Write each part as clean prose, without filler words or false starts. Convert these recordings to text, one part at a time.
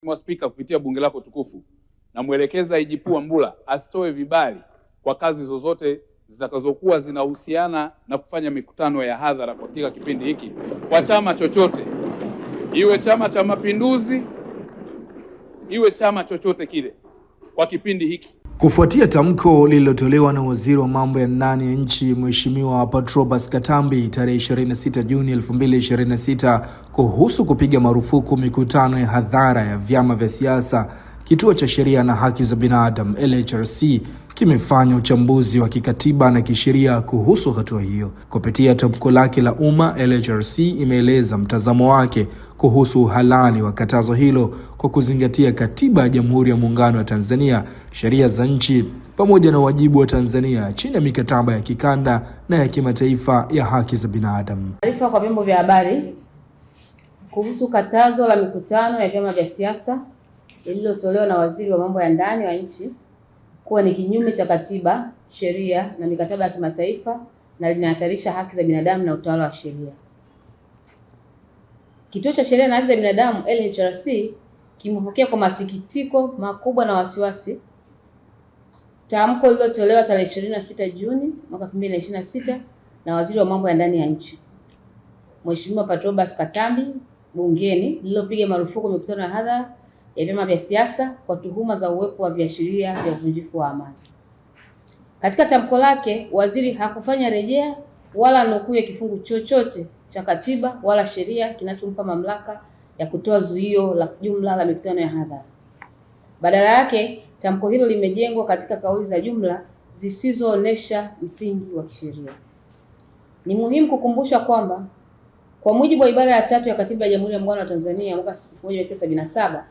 Mheshimiwa Spika, kupitia bunge lako tukufu, namwelekeza IGP Wambura asitoe vibali kwa kazi zozote zitakazokuwa zinahusiana na kufanya mikutano ya hadhara katika kipindi hiki kwa chama chochote, iwe Chama cha Mapinduzi, iwe chama chochote kile kwa kipindi hiki. Kufuatia tamko lililotolewa na Waziri wa Mambo ya Ndani ya Nchi Mheshimiwa Patrobas Katambi tarehe 26 Juni 2026 kuhusu kupiga marufuku mikutano ya hadhara ya vyama vya siasa, Kituo cha Sheria na Haki za Binadamu LHRC kimefanya uchambuzi wa kikatiba na kisheria kuhusu hatua hiyo. Kupitia tamko lake la umma, LHRC imeeleza mtazamo wake kuhusu uhalali wa katazo hilo kwa kuzingatia Katiba ya Jamhuri ya Muungano wa Tanzania, sheria za nchi, pamoja na wajibu wa Tanzania chini ya mikataba ya kikanda na ya kimataifa ya haki za binadamu. Taarifa kwa vyombo vya habari kuhusu katazo la mikutano ya vyama vya siasa lililotolewa na Waziri wa Mambo ya Ndani wa Nchi kuwa ni kinyume cha katiba, sheria na mikataba ya kimataifa na linahatarisha haki za binadamu na utawala wa sheria. Kituo cha Sheria na Haki za Binadamu LHRC kimepokea kwa masikitiko makubwa na wasiwasi tamko lililotolewa tarehe 26 Juni mwaka 2026 na Waziri wa Mambo ya Ndani ya Nchi Mheshimiwa Patrobas Katambi bungeni lililopiga marufuku mikutano ya hadhara ya vyama vya siasa kwa tuhuma za uwepo wa viashiria vya uvunjifu wa amani. Katika tamko lake, waziri hakufanya rejea wala nukuu ya kifungu chochote cha katiba wala sheria kinachompa mamlaka ya kutoa zuio la jumla la mikutano ya hadhara. Badala yake, tamko hilo limejengwa katika kauli za jumla zisizoonesha msingi wa kisheria. Ni muhimu kukumbusha kwamba kwa mujibu wa ibara ya 3 ya Katiba ya Jamhuri ya Muungano wa Tanzania mwaka 1977,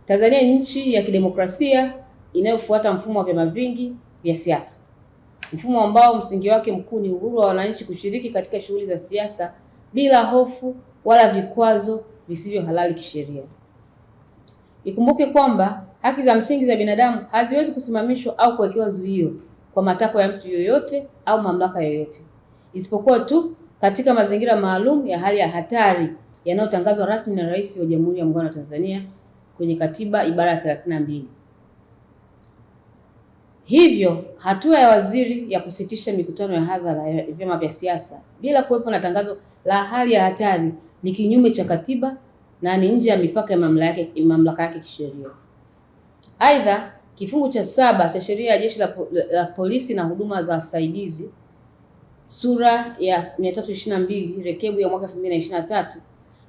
Tanzania ni nchi ya kidemokrasia inayofuata mfumo wa vyama vingi vya siasa, mfumo ambao msingi wake mkuu ni uhuru wa wananchi kushiriki katika shughuli za siasa bila hofu wala vikwazo visivyo halali kisheria. Ikumbuke kwamba haki za msingi za binadamu haziwezi kusimamishwa au kuwekewa zuio kwa matakwa ya mtu yoyote au mamlaka yoyote, isipokuwa tu katika mazingira maalum ya hali ya hatari yanayotangazwa rasmi na Rais wa Jamhuri ya Muungano wa Tanzania kwenye katiba ibara ya 32. Hivyo, hatua ya waziri ya kusitisha mikutano ya hadhara ya vyama vya siasa bila kuwepo na tangazo la hali ya hatari ni kinyume cha katiba na ni nje ya mipaka ya mamlaka yake kisheria. Aidha, kifungu cha 7 cha sheria ya Jeshi la Polisi na huduma za wasaidizi sura ya 322 rekebu ya mwaka 2023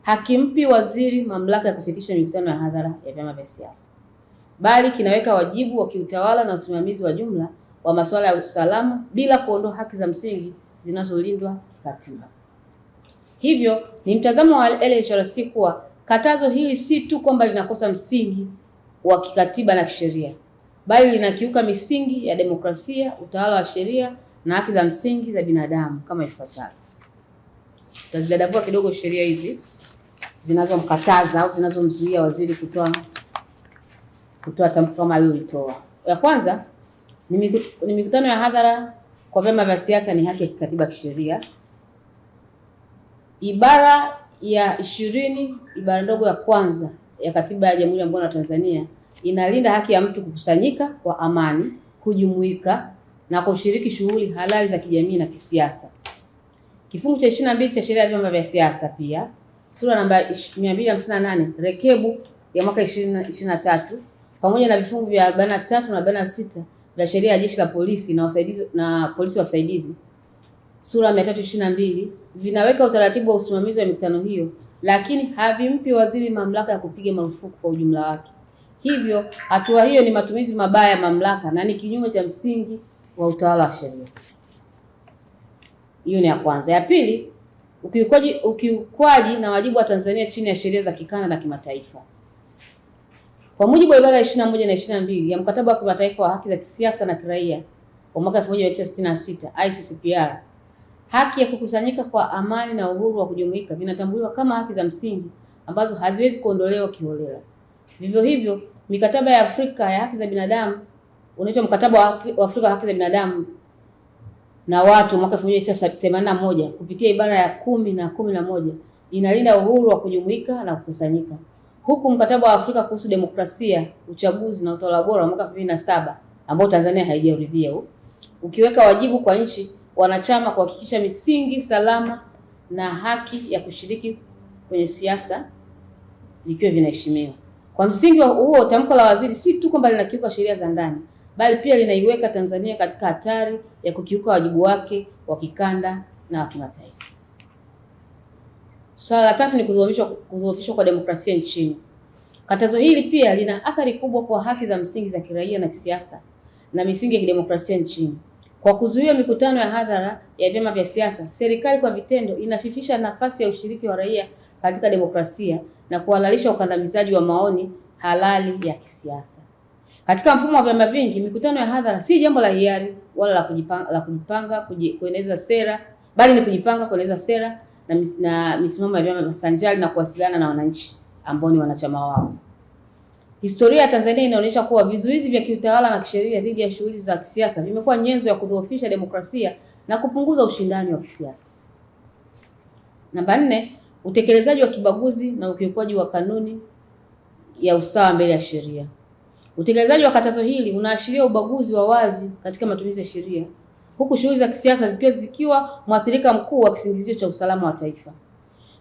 hakimpi waziri mamlaka ya kusitisha mikutano ya hadhara ya vyama vya siasa, bali kinaweka wajibu wa kiutawala na usimamizi wa jumla wa masuala ya usalama bila kuondoa haki za msingi zinazolindwa kikatiba. Hivyo, ni mtazamo wa LHRC kuwa katazo hili si tu kwamba linakosa msingi wa kikatiba na kisheria, bali linakiuka misingi ya demokrasia, utawala wa sheria na haki za msingi za binadamu kama ifuatavyo. Tutazidadavua kidogo sheria hizi zinazomkataza au zinazomzuia waziri kutoa tamko kama alilolitoa. Ya kwanza ni mikutano ya hadhara kwa vyama vya siasa ni haki ya kikatiba kisheria. Ibara ya 20 ibara ndogo ya kwanza ya Katiba ya Jamhuri ya Muungano wa Tanzania inalinda haki ya mtu kukusanyika kwa amani, kujumuika na kushiriki shughuli halali za kijamii na kisiasa. Kifungu cha 22 cha sheria ya vyama vya siasa pia sura namba 258 rekebu ya mwaka 2023 pamoja na vifungu vya 43 na 46 vya sheria ya Jeshi la Polisi na polisi wasaidizi sura 322 vinaweka utaratibu wa usimamizi wa mikutano hiyo, lakini havimpi waziri mamlaka ya kupiga marufuku kwa ujumla wake. Hivyo, hatua hiyo ni matumizi mabaya ya mamlaka na ni kinyume cha msingi wa utawala wa sheria. Hiyo ni ya kwanza. Ya pili, ukiukwaji na wajibu wa Tanzania chini ya sheria za kikanda na kimataifa. Kwa mujibu wa ibara ya 21 na 22 ya mkataba wa kimataifa wa haki za kisiasa na kiraia wa mwaka 1966 ICCPR, haki ya kukusanyika kwa amani na uhuru wa kujumuika vinatambuliwa kama haki za msingi ambazo haziwezi kuondolewa kiholela. Vivyo hivyo, mikataba ya Afrika ya haki za binadamu unaitwa mkataba wa Afrika wa haki za binadamu na watu mwaka 1981 kupitia ibara ya 10 na 11 inalinda uhuru wa kujumuika na kukusanyika. huku mkataba wa Afrika kuhusu demokrasia, uchaguzi na utawala bora wa mwaka 2007 ambao Tanzania haijaridhia ukiweka wajibu kwa nchi wanachama kuhakikisha misingi salama na haki ya kushiriki kwenye siasa vikiwa vinaheshimiwa. Kwa msingi huo, tamko la waziri si tu kwamba linakiuka sheria za ndani, bali pia linaiweka Tanzania katika hatari ya kukiuka wajibu wake wa kikanda na wa kimataifa. Swala la tatu ni kudhoofishwa kwa demokrasia nchini. Katazo hili pia lina athari kubwa kwa haki za msingi za kiraia na kisiasa na misingi ya kidemokrasia nchini. Kwa kuzuia mikutano ya hadhara ya vyama vya siasa, serikali kwa vitendo inafifisha nafasi ya ushiriki wa raia katika demokrasia na kuhalalisha ukandamizaji wa maoni halali ya kisiasa. Katika mfumo wa vyama vingi, mikutano ya hadhara si jambo la hiari wala la kujipanga kueneza sera, bali ni kujipanga kueneza sera na misimamo ya vyama sanjari na kuwasiliana na wananchi ambao ni wanachama wao. Historia ya Tanzania inaonyesha kuwa vizuizi vya kiutawala na kisheria dhidi ya shughuli za kisiasa vimekuwa nyenzo ya kudhoofisha demokrasia na kupunguza ushindani wa kisiasa. Namba 4, utekelezaji wa kibaguzi na ukiukwaji wa kanuni ya usawa mbele ya sheria. Utekelezaji wa katazo hili unaashiria ubaguzi wa wazi katika matumizi ya sheria, huku shughuli za kisiasa zikiwa mwathirika mkuu wa kisingizio cha usalama wa taifa.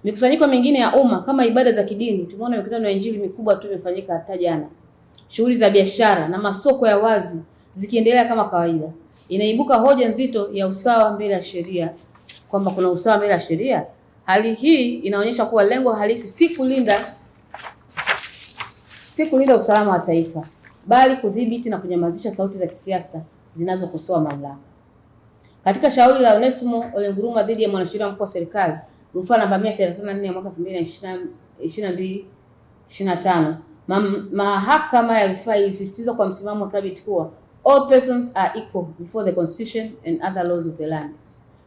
Mikusanyiko mingine ya umma kama ibada za kidini, tumeona mikutano ya Injili mikubwa tu imefanyika hata jana. Shughuli za biashara na masoko ya wazi zikiendelea kama kawaida. Inaibuka hoja nzito ya usawa mbele ya sheria, kwamba kuna usawa mbele ya sheria. Hali hii inaonyesha kuwa lengo halisi si kulinda usalama wa taifa, bali kudhibiti na kunyamazisha sauti za kisiasa zinazokosoa mamlaka. Katika shauri la Onesmo Ole Nguruma dhidi ya mwanasheria mkuu wa serikali, rufaa namba 134 ya mwaka 2022-25, mahakama ya rufaa ilisisitiza kwa msimamo thabiti kuwa all persons are equal before the constitution and other laws of the land.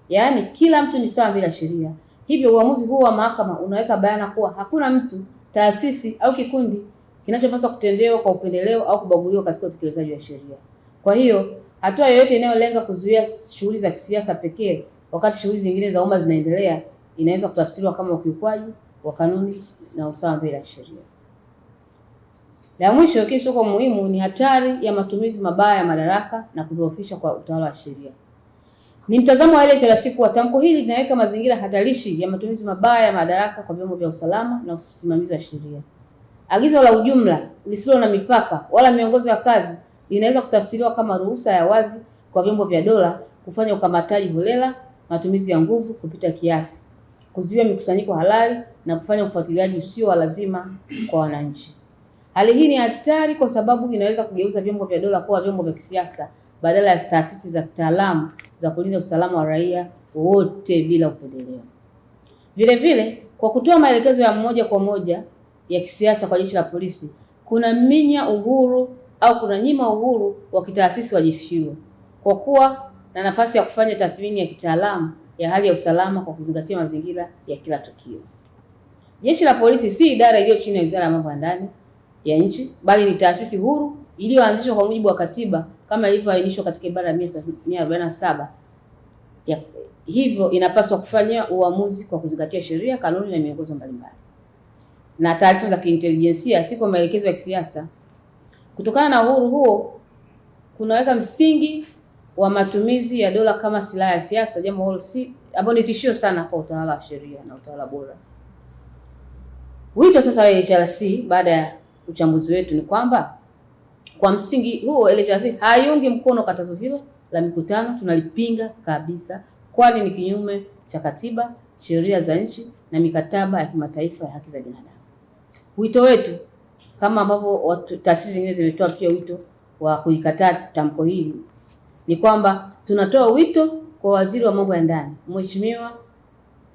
Yaani kila mtu ni sawa bila sheria. Hivyo uamuzi huo wa mahakama unaweka bayana kuwa hakuna mtu, taasisi au kikundi kinachopaswa kutendewa kwa upendeleo au kubaguliwa katika utekelezaji wa sheria. Kwa hiyo, hatua yoyote inayolenga kuzuia shughuli za kisiasa pekee wakati shughuli zingine za umma zinaendelea inaweza kutafsiriwa kama ukiukwaji wa kanuni na usawa mbele ya sheria. La mwisho, kisha kwa muhimu, ni hatari ya matumizi mabaya ya madaraka na kudhoofisha kwa utawala wa sheria. Ni mtazamo wa LHRC kuwa tamko hili linaweka mazingira hatarishi ya matumizi mabaya ya madaraka kwa vyombo vya usalama na usimamizi wa sheria. Agizo la ujumla lisilo na mipaka wala miongozo ya kazi linaweza kutafsiriwa kama ruhusa ya wazi kwa vyombo vya dola kufanya ukamataji holela, matumizi ya nguvu kupita kiasi, kuzuia mikusanyiko halali na kufanya ufuatiliaji usio wa lazima kwa wananchi. Hali hii ni hatari kwa sababu inaweza kugeuza vyombo vya dola kuwa vyombo vya kisiasa badala ya taasisi za kitaalamu za kulinda usalama wa raia wote bila upendeleo. Vile vile, kwa kutoa maelekezo ya moja kwa moja ya kisiasa kwa jeshi la polisi, kuna minya uhuru au kuna nyima uhuru wa kitaasisi wa jeshi hilo kwa kuwa na nafasi ya kufanya tathmini ya kitaalamu ya hali ya usalama kwa kuzingatia mazingira ya kila tukio. Jeshi la polisi si idara iliyo chini ya Wizara ya Mambo ya Ndani ya nchi, bali ni taasisi huru iliyoanzishwa kwa mujibu wa katiba kama ilivyoainishwa katika ibara ya 147. Hivyo inapaswa kufanya uamuzi kwa kuzingatia sheria, kanuni na miongozo mbalimbali na taarifa za kiintelijensia, si kwa maelekezo ya kisiasa. Kutokana na uhuru huo, kunaweka msingi wa matumizi ya dola kama silaha ya siasa, jambo ambalo ni tishio sana kwa utawala wa sheria na utawala bora. Wito sasa wa LHRC baada ya uchambuzi wetu ni kwamba kwa msingi huo LHRC haiungi mkono katazo hilo la mikutano. Tunalipinga kabisa, kwani ni kinyume cha katiba, sheria za nchi na mikataba ya kimataifa ya haki za binadamu. Wito wetu, kama ambavyo taasisi zingine zimetoa pia wito wa kuikataa tamko hili, ni kwamba tunatoa wito kwa Waziri wa Mambo ya Ndani, Mheshimiwa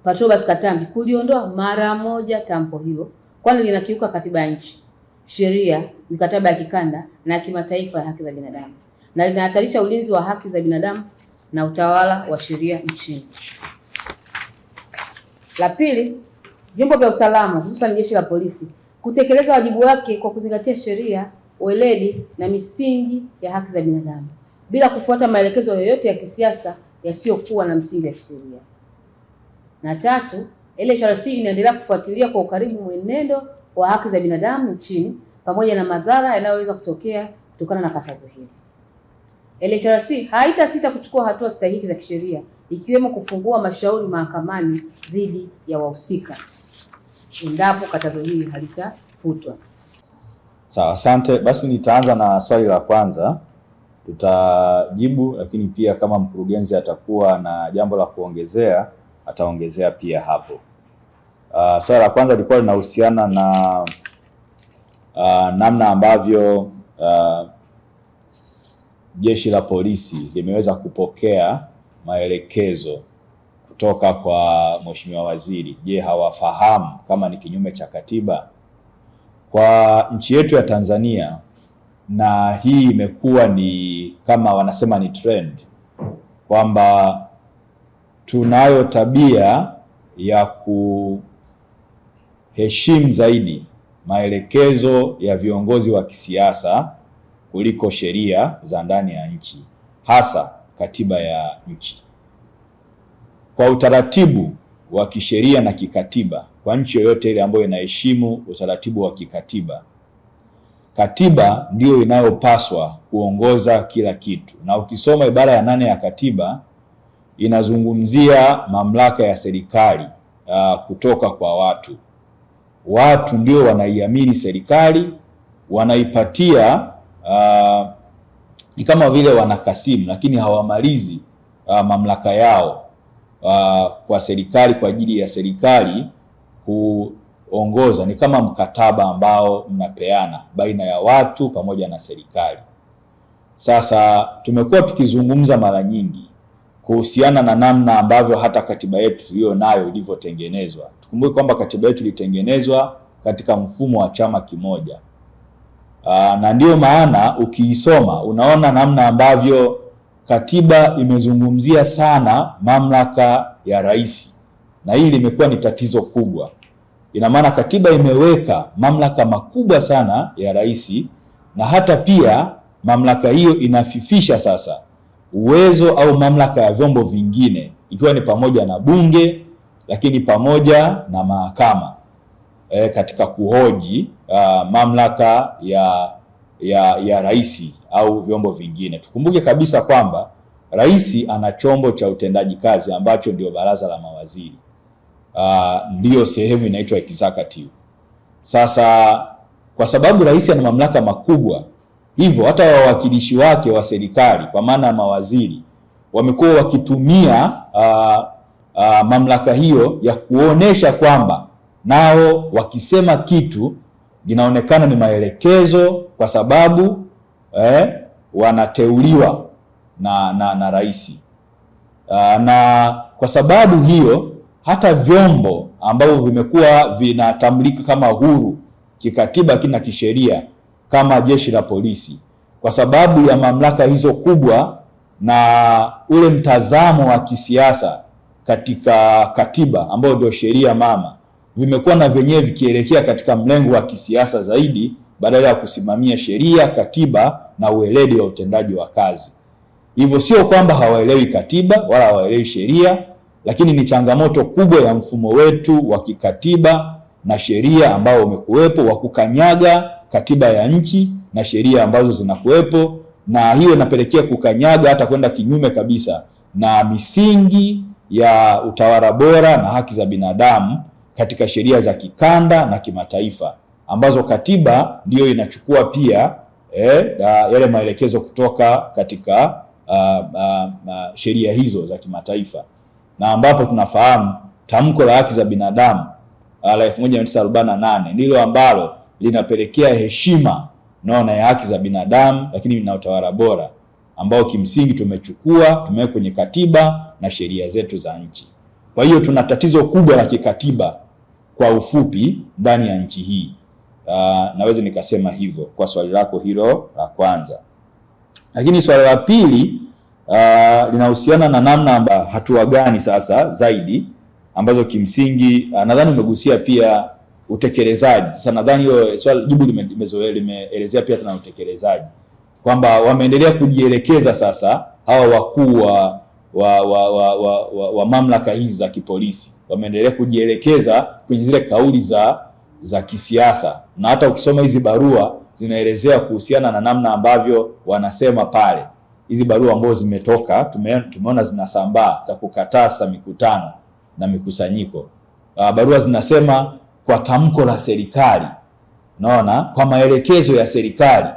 Patrobas Katambi, kuliondoa mara moja tamko hilo, kwani linakiuka katiba ya nchi, sheria, mikataba ya kikanda na kimataifa ya haki za binadamu na linahatarisha ulinzi wa haki za binadamu na utawala wa sheria nchini. La pili, vyombo vya usalama hususan jeshi la polisi kutekeleza wajibu wake kwa kuzingatia sheria, weledi na misingi ya haki za binadamu bila kufuata maelekezo yoyote ya kisiasa yasiyokuwa na msingi wa kisheria. Na tatu, LHRC inaendelea kufuatilia kwa ukaribu mwenendo wa haki za binadamu nchini pamoja na madhara yanayoweza kutokea kutokana na katazo hili. LHRC haitasita kuchukua hatua stahiki za kisheria ikiwemo kufungua mashauri mahakamani dhidi ya wahusika endapo katazo hili halitafutwa. Sawa, asante. Basi nitaanza na swali la kwanza, tutajibu, lakini pia kama mkurugenzi atakuwa na jambo la kuongezea ataongezea pia hapo. Swali la kwanza lilikuwa linahusiana na namna ambavyo jeshi la polisi limeweza kupokea maelekezo kutoka kwa Mheshimiwa Waziri. Je, hawafahamu kama ni kinyume cha katiba? Kwa nchi yetu ya Tanzania, na hii imekuwa ni kama wanasema ni trend, kwamba tunayo tabia ya kuheshimu zaidi maelekezo ya viongozi wa kisiasa kuliko sheria za ndani ya nchi, hasa katiba ya nchi. Kwa utaratibu wa kisheria na kikatiba, kwa nchi yoyote ile ambayo inaheshimu utaratibu wa kikatiba, katiba ndiyo inayopaswa kuongoza kila kitu. Na ukisoma ibara ya 8 ya katiba inazungumzia mamlaka ya serikali kutoka kwa watu. Watu ndio wanaiamini serikali, wanaipatia ni kama vile wanakasimu, lakini hawamalizi mamlaka yao kwa serikali kwa ajili ya serikali kuongoza. Ni kama mkataba ambao mnapeana baina ya watu pamoja na serikali. Sasa tumekuwa tukizungumza mara nyingi kuhusiana na namna ambavyo hata katiba yetu tuliyo nayo ilivyotengenezwa. Tukumbuke kwamba katiba yetu ilitengenezwa katika mfumo wa chama kimoja. Na ndio maana ukiisoma unaona namna ambavyo katiba imezungumzia sana mamlaka ya rais, na hili limekuwa ni tatizo kubwa. Ina maana katiba imeweka mamlaka makubwa sana ya rais, na hata pia mamlaka hiyo inafifisha sasa uwezo au mamlaka ya vyombo vingine, ikiwa ni pamoja na bunge, lakini pamoja na mahakama katika kuhoji mamlaka ya rais au vyombo vingine. Tukumbuke kabisa kwamba rais ana chombo cha utendaji kazi ambacho ndio baraza la mawaziri. Ndiyo sehemu inaitwa executive. Sasa kwa sababu rais ana mamlaka makubwa, hivyo hata wawakilishi wake wa serikali kwa maana ya mawaziri wamekuwa wakitumia mamlaka hiyo ya kuonesha kwamba nao wakisema kitu inaonekana ni maelekezo, kwa sababu wanateuliwa na rais. Na kwa sababu hiyo hata vyombo ambavyo vimekuwa vinatambulika kama huru kikatiba kina kisheria kama jeshi la polisi, kwa sababu ya mamlaka hizo kubwa na ule mtazamo wa kisiasa katika katiba ambao ndio sheria mama, vimekuwa na vyenyewe vikielekea katika mlengo wa kisiasa zaidi badala ya kusimamia sheria, katiba na ueledi wa utendaji wa kazi. Hivyo sio kwamba hawaelewi katiba wala hawaelewi sheria, lakini ni changamoto kubwa ya mfumo wetu wa kikatiba na sheria ambao umekuwepo wa kukanyaga katiba ya nchi na sheria ambazo zinakuwepo, na hiyo inapelekea kukanyaga hata kwenda kinyume kabisa na misingi ya utawala bora na haki za binadamu katika sheria za kikanda na kimataifa, ambazo katiba ndiyo inachukua pia yale maelekezo kutoka katika sheria hizo za kimataifa, na ambapo tunafahamu tamko la haki za binadamu la 1948 ndilo ambalo linapelekea heshima naona ya haki za binadamu, lakini na utawala bora ambao kimsingi tumeweka kwenye katiba na sheria zetu za nchi. Kwa hiyo tuna tatizo kubwa la kikatiba kwa ufupi ndani ya nchi hii. Naweza nikasema hivyo kwa swali lako hilo la kwanza. Lakini swali la pili linahusiana na namna hatua gani sasa zaidi ambazo kimsingi nadhani umegusia pia utekelezaji. Sasa nadhani hiyo swali jibu limeelezea pia tena utekelezaji, kwamba wameendelea kujielekeza sasa hawa wakuu wa mamlaka hizi za kipolisi wameendelea kujielekeza kwenye zile kauli za za kisiasa, na hata ukisoma hizi barua zinaelezea kuhusiana na namna ambavyo wanasema pale. Hizi barua ambazo zimetoka tumeona zinasambaa za kukataa sasa mikutano na mikusanyiko. Barua zinasema kwa tamko la serikali, unaona, kwa maelekezo ya serikali.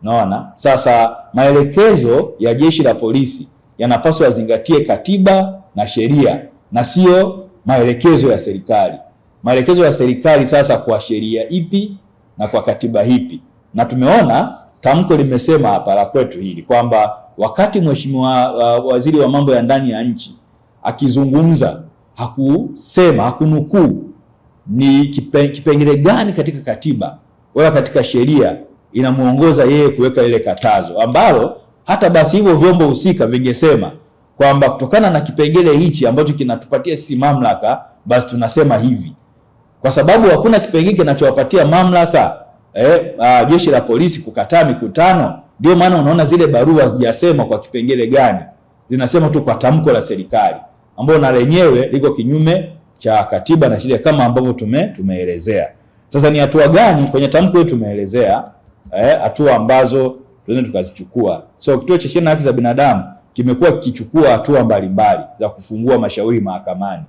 Unaona, sasa maelekezo ya jeshi la polisi yanapaswa yazingatie katiba na sheria na sio maelekezo ya serikali. Maelekezo ya serikali sasa kwa sheria ipi na kwa katiba ipi? Na tumeona tamko limesema hapa la kwetu hili kwamba wakati Mheshimiwa Waziri wa mambo ya ndani ya nchi akizungumza hakunukuu ni kipengele gani katika katiba wala katika sheria inamuongoza yeye kuweka ile katazo, ambalo hata basi hivyo vyombo husika vingesema kwamba kutokana na kipengele hichi ambacho kinatupatia sisi mamlaka, basi tunasema hivi. Kwa sababu hakuna kipengele kinachowapatia mamlaka jeshi la polisi kukataa mikutano, ndio maana unaona zile barua hazijasema kwa kipengele gani, zinasema tu kwa tamko la serikali ambalo na lenyewe liko kinyume cha katiba na sheria kama ambavyo tumeelezea. Sasa ni hatua gani kwenye tamko hili tumeelezea hatua ambazo tunaweza tukazichukua. So Kituo cha Sheria na Haki za Binadamu kimekuwa kikichukua hatua mbalimbali za kufungua mashauri mahakamani.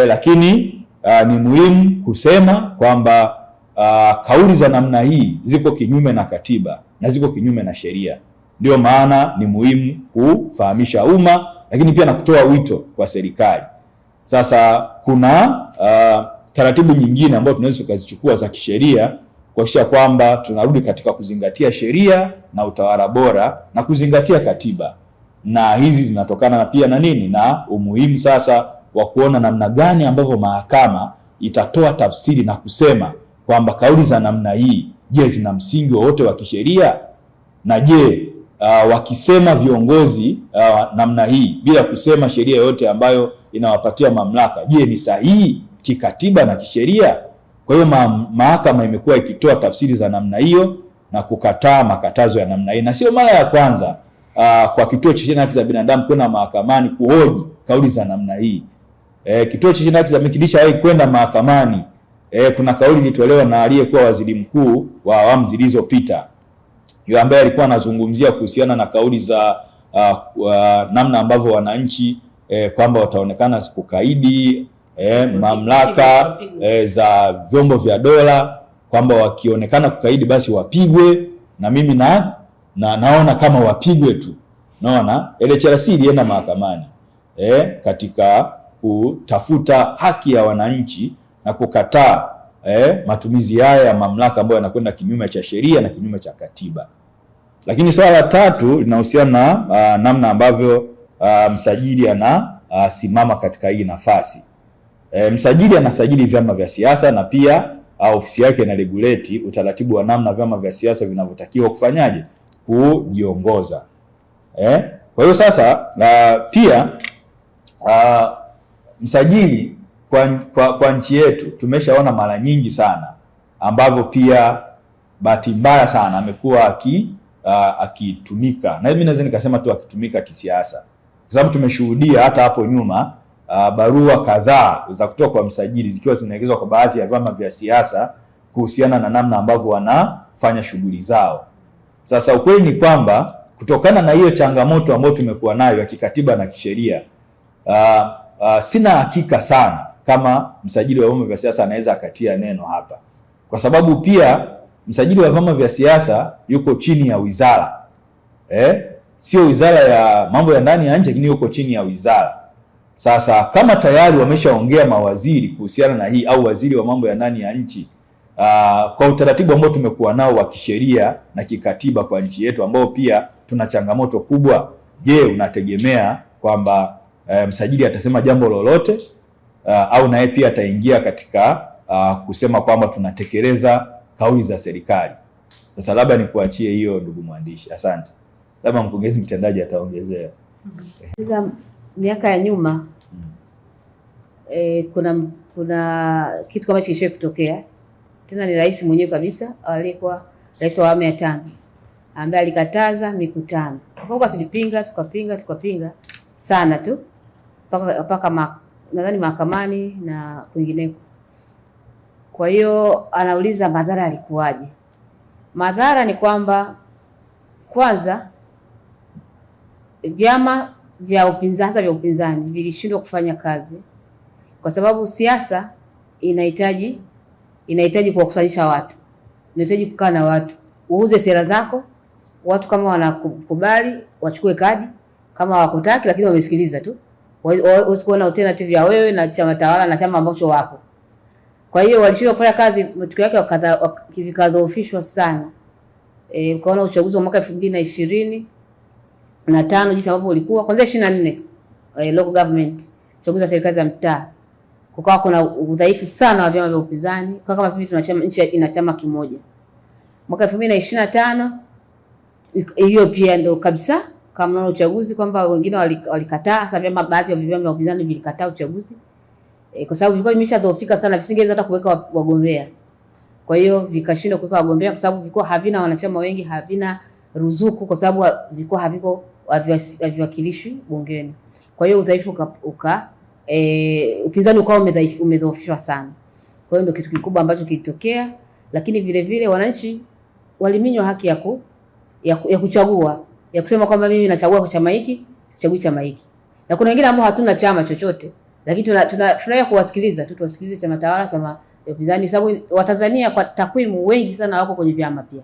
Lakini ni muhimu kusema kwamba kauli za namna hii ziko kinyume na katiba na ziko kinyume na sheria. Ndio maana ni muhimu kufahamisha umma, lakini pia na kutoa wito kwa serikali. Sasa kuna taratibu nyingine ambazo tunaweza tukazichukua za kisheria kuhakikisha kwamba tunarudi katika kuzingatia sheria na utawala bora na kuzingatia katiba. Na hizi zinatokana na pia na nini? Na umuhimu sasa wa kuona namna gani ambavyo mahakama itatoa tafsiri na kusema kwamba kauli za namna hii, je, zina msingi wowote wa kisheria? Na je, wakisema viongozi namna hii bila kusema sheria yoyote ambayo inawapatia mamlaka, je, ni sahihi kikatiba na kisheria? Kwa hiyo mahakama imekuwa ikitoa tafsiri za namna hiyo na kukataa makatazo ya namna hii, na sio mara ya kwanza kwa Kituo cha Sheria na Haki za Binadamu kwenda mahakamani kuhoji kauli za namna hii. Kituo cha Sheria na Haki za Binadamu kilishawahi kwenda mahakamani. Kuna kauli ilitolewa na aliyekuwa waziri mkuu wa awamu zilizopita, yule ambaye alikuwa anazungumzia kuhusiana na kauli za namna ambavyo wananchi kwamba wataonekana kukaidi mamlaka za vyombo vya dola, kwamba wakionekana kukaidi basi wapigwe, na mimi naona kama wapigwe tu. Naona LHRC ilienda mahakamani katika kutafuta haki ya wananchi na kukataa matumizi haya ya mamlaka ambayo yanakwenda kinyume cha sheria na kinyume cha katiba. Lakini swala la tatu linahusiana na namna ambavyo msajili anasimama katika hii nafasi. Msajili anasajili vyama vya siasa na pia ofisi yake ina regulate utaratibu wa namna vyama vya siasa vinavyotakiwa kufanyaje, kujiongoza. Kwa hiyo sasa pia msajili kwa nchi yetu tumeshaona mara nyingi sana ambavyo pia bahati mbaya sana amekuwa akitumika, na mimi naweza nikasema tu akitumika kisiasa, kwa sababu tumeshuhudia hata hapo nyuma barua kadhaa za kutoka kwa msajili zikiwa zinaelekezwa kwa baadhi ya vyama vya siasa kuhusiana na namna ambavyo wanafanya shughuli zao. Sasa ukweli ni kwamba kutokana na hiyo changamoto ambayo tumekuwa nayo ya kikatiba na kisheria, sina hakika sana kama msajili wa vyama vya siasa anaweza akatia neno hapa, kwa sababu pia msajili wa vyama vya siasa yuko chini ya wizara, sio wizara ya mambo ya ndani ya nchi, lakini yuko chini ya wizara. Sasa kama tayari wameshaongea mawaziri kuhusiana na hii, au waziri wa mambo ya ndani ya nchi, kwa utaratibu ambao tumekuwa nao wa kisheria na kikatiba kwa nchi yetu, ambao pia tuna changamoto kubwa, je, unategemea kwamba msajili atasema jambo lolote au naye pia ataingia katika kusema kwamba tunatekeleza kauli za serikali? Sasa labda nikuachie hiyo, ndugu mwandishi. Asante. Labda mkurugenzi mtendaji ataongezea. Miaka ya nyuma kuna kitu kama hicho kutokea tena, ni rais mwenyewe kabisa, alikuwa rais wa awamu ya 5 ambaye alikataza mikutano. Kwa tulipinga tukapinga sana tu mpaka nadhani mahakamani na kwingineko. Kwa hiyo anauliza madhara yalikuwaje? Madhara ni kwamba kwanza vyama vya upinzani, hasa vya upinzani vilishindwa kufanya kazi kwa sababu siasa inahitaji kuwakusanyisha watu, inahitaji kukaa na watu, uuze sera zako, watu kama wanakubali wachukue kadi, kama hawakutaki lakini wamesikiliza tu, usikuona alternative ya wewe na chama tawala na chama ambacho wapo. Kwa hiyo walishindwa kufanya kazi, matokeo yake vikadhoofishwa sana. Ukaona uchaguzi wa mwaka 2025 jinsi ambavyo ulikuwa kwanza 24 local government, uchaguzi wa serikali za mtaa, kukawa kuna udhaifu sana wa vyama vya upinzani, kwa kama vile nchi ina chama kimoja. Mwaka 2025 hiyo pia ndio kabisa kama uchaguzi kwamba wengine walikataa, hasa vyama, baadhi ya vyama vya upinzani vilikataa uchaguzi kwa sababu vilikuwa imeshadhoofika sana, visingeweza hata kuweka wagombea. Kwa hiyo vikashindwa kuweka wagombea kwa sababu vilikuwa havina wanachama wengi, havina ruzuku kwa sababu vilikuwa haviwakilishi bungeni. Kwa hiyo udhaifu upinzani ukawa umedhoofishwa sana. Kwa hiyo ndio kitu kikubwa ambacho kilitokea, lakini vile vile wananchi waliminywa haki ya kuchagua, ya kusema kwamba mimi nachagua kwa chama hiki, sichagui chama hiki. Na kuna wengine ambao hatuna chama chochote, lakini tunafurahia kuwasikiliza tu, tuwasikilize chama tawala, chama cha upinzani, sababu Watanzania kwa takwimu wengi sana wako kwenye vyama pia.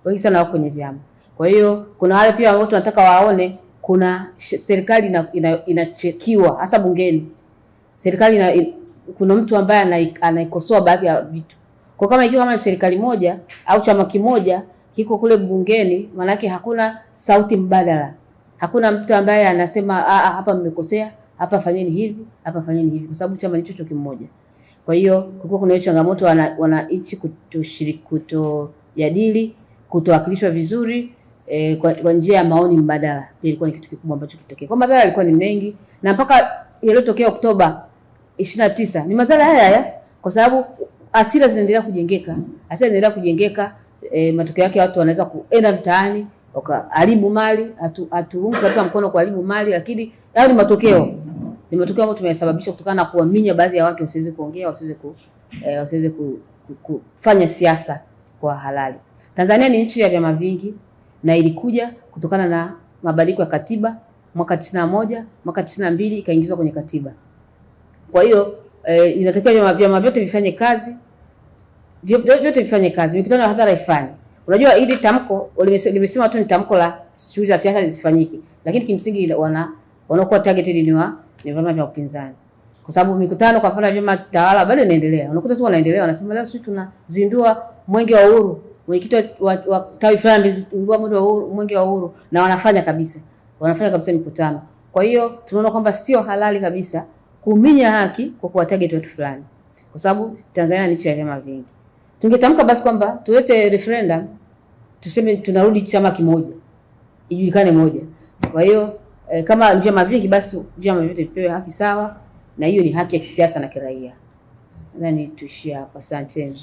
Wengi sana wako kwenye vyama. Kwa hiyo kuna wale pia ambao tunataka waone kuna serikali inachekiwa hasa bungeni. Serikali kuna mtu ambaye anaikosoa baadhi ya vitu. Kwa kama ikiwa kama serikali moja au chama kimoja kiko kule bungeni, maana yake hakuna sauti mbadala. Hakuna mtu ambaye anasema hapa mmekosea, hapa fanyeni hivi, hapa fanyeni hivi, kwa sababu chama ni chocho kimoja. Kwa hiyo kulikuwa kuna changamoto wananchi kutojadili, kutowakilishwa vizuri kwa njia ya maoni mbadala. Pia ilikuwa ni kitu kikubwa ambacho kitokea. Kwa madhara yalikuwa ni mengi na mpaka yaliyotokea Oktoba 29 ni madhara haya kwa sababu hasira zinaendelea kujengeka. Matokeo yake watu wanaweza kuenda mtaani wakaharibu mali. Hatuungi kabisa mkono kuharibu mali, lakini hayo ni matokeo ambayo tumeyasababisha kutokana na kuwaminya baadhi ya watu wasiweze kuongea, wasiweze kufanya siasa kwa halali. Tanzania ni nchi ya vyama vingi na ilikuja kutokana na mabadiliko ya katiba mwaka 91, mwaka 92 ikaingizwa kwenye katiba. Kwa hiyo inatakiwa vyama vyote vifanye kazi, mikutano ya hadhara ifanye. Unajua hili tamko limesema tu ni tamko la shughuli za siasa zisifanyike, lakini kimsingi wanakuwa targeted ni vyama vya upinzani. Kwa sababu mikutano kwa mfano vyama tawala bado inaendelea. Unakuta tu wanaendelea, wanasema leo sisi tunazindua mwenge wa uhuru. Mwenyekiti wa tawi fulani amezindua mwenge wa uhuru na wanafanya kabisa mikutano. Kwa hiyo tunaona kwamba sio halali kabisa kuminya haki kwa kuwa target watu fulani. Kwa sababu Tanzania ni nchi ya vyama vingi. Tungetamka basi kwamba tulete referendum, tuseme tunarudi chama kimoja, ijulikane moja. Kwa hiyo kama vyama vingi basi vyama vyote vipewe haki sawa, na hiyo ni haki ya kisiasa na kiraia. Nadhani tuishie hapa. Asanteni.